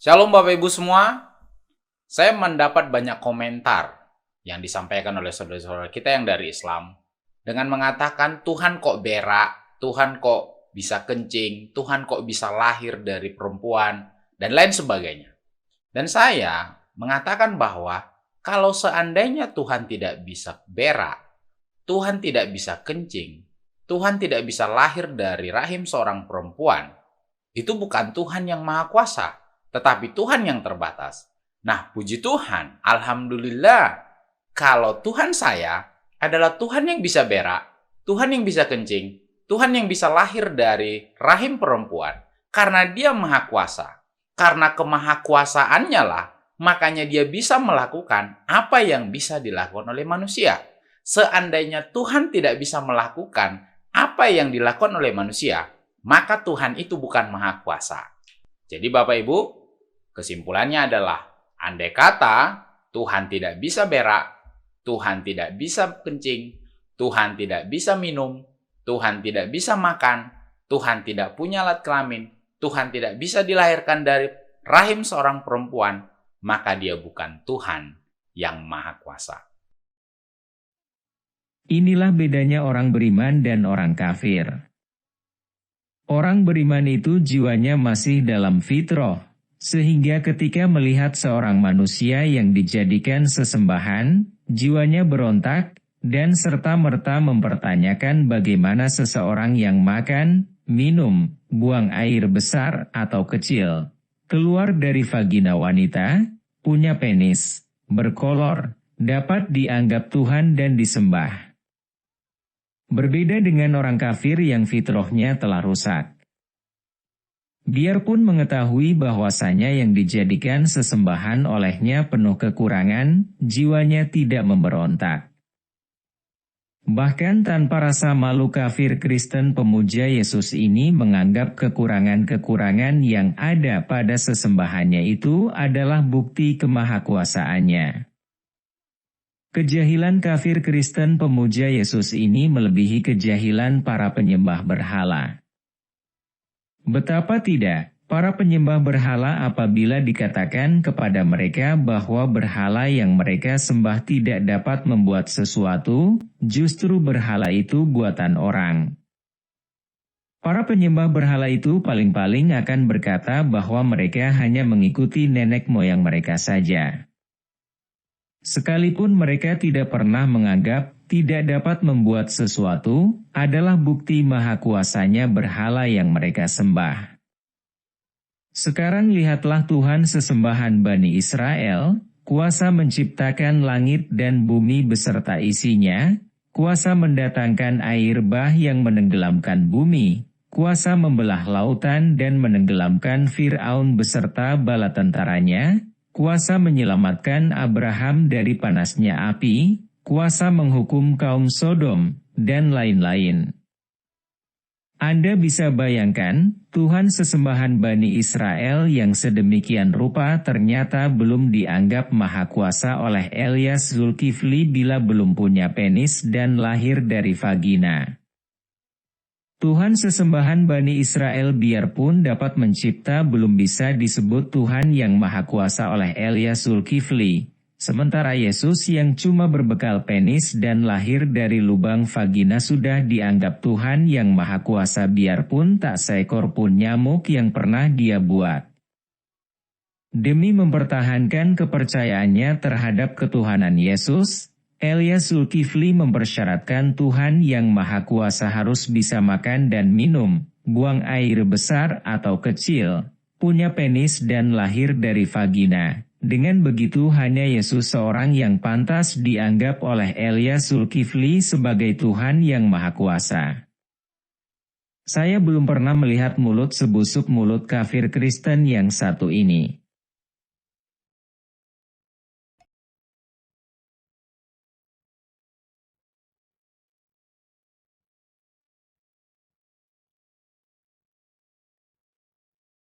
Shalom Bapak Ibu semua, saya mendapat banyak komentar yang disampaikan oleh saudara-saudara kita yang dari Islam dengan mengatakan Tuhan kok berak, Tuhan kok bisa kencing, Tuhan kok bisa lahir dari perempuan, dan lain sebagainya. Dan saya mengatakan bahwa kalau seandainya Tuhan tidak bisa berak, Tuhan tidak bisa kencing, Tuhan tidak bisa lahir dari rahim seorang perempuan, itu bukan Tuhan yang Maha Kuasa, tetapi Tuhan yang terbatas. Nah, puji Tuhan, alhamdulillah, kalau Tuhan saya adalah Tuhan yang bisa berak, Tuhan yang bisa kencing, Tuhan yang bisa lahir dari rahim perempuan, karena Dia Maha Kuasa. Karena kemahakuasaannya lah, makanya Dia bisa melakukan apa yang bisa dilakukan oleh manusia. Seandainya Tuhan tidak bisa melakukan apa yang dilakukan oleh manusia, maka Tuhan itu bukan Maha Kuasa. Jadi Bapak Ibu, kesimpulannya adalah, andai kata Tuhan tidak bisa berak, Tuhan tidak bisa kencing, Tuhan tidak bisa minum, Tuhan tidak bisa makan, Tuhan tidak punya alat kelamin, Tuhan tidak bisa dilahirkan dari rahim seorang perempuan, maka Dia bukan Tuhan yang Maha Kuasa. Inilah bedanya orang beriman dan orang kafir. Orang beriman itu jiwanya masih dalam fitrah, sehingga ketika melihat seorang manusia yang dijadikan sesembahan, jiwanya berontak, dan serta-merta mempertanyakan bagaimana seseorang yang makan, minum, buang air besar atau kecil, keluar dari vagina wanita, punya penis, berkolor, dapat dianggap Tuhan dan disembah. Berbeda dengan orang kafir yang fitrahnya telah rusak. Biarpun mengetahui bahwasanya yang dijadikan sesembahan olehnya penuh kekurangan, jiwanya tidak memberontak. Bahkan tanpa rasa malu kafir Kristen pemuja Yesus ini menganggap kekurangan-kekurangan yang ada pada sesembahannya itu adalah bukti kemahakuasaannya. Kejahilan kafir Kristen pemuja Yesus ini melebihi kejahilan para penyembah berhala. Betapa tidak, para penyembah berhala apabila dikatakan kepada mereka bahwa berhala yang mereka sembah tidak dapat membuat sesuatu, justru berhala itu buatan orang. Para penyembah berhala itu paling-paling akan berkata bahwa mereka hanya mengikuti nenek moyang mereka saja. Sekalipun mereka tidak pernah menganggap tidak dapat membuat sesuatu, adalah bukti maha kuasanya berhala yang mereka sembah. Sekarang lihatlah Tuhan sesembahan Bani Israel, kuasa menciptakan langit dan bumi beserta isinya, kuasa mendatangkan air bah yang menenggelamkan bumi, kuasa membelah lautan dan menenggelamkan Fir'aun beserta bala tentaranya, kuasa menyelamatkan Abraham dari panasnya api, kuasa menghukum kaum Sodom, dan lain-lain. Anda bisa bayangkan, Tuhan sesembahan Bani Israel yang sedemikian rupa ternyata belum dianggap maha kuasa oleh Elias Zulkifli bila belum punya penis dan lahir dari vagina. Tuhan sesembahan Bani Israel biarpun dapat mencipta belum bisa disebut Tuhan yang Maha Kuasa oleh Elias Zulkifli, sementara Yesus yang cuma berbekal penis dan lahir dari lubang vagina sudah dianggap Tuhan yang Maha Kuasa biarpun tak seekor pun nyamuk yang pernah Dia buat. Demi mempertahankan kepercayaannya terhadap ketuhanan Yesus, Elias Zulkifli mempersyaratkan Tuhan yang Maha Kuasa harus bisa makan dan minum, buang air besar atau kecil, punya penis dan lahir dari vagina. Dengan begitu hanya Yesus seorang yang pantas dianggap oleh Elias Zulkifli sebagai Tuhan yang Maha Kuasa. Saya belum pernah melihat mulut sebusuk mulut kafir Kristen yang satu ini.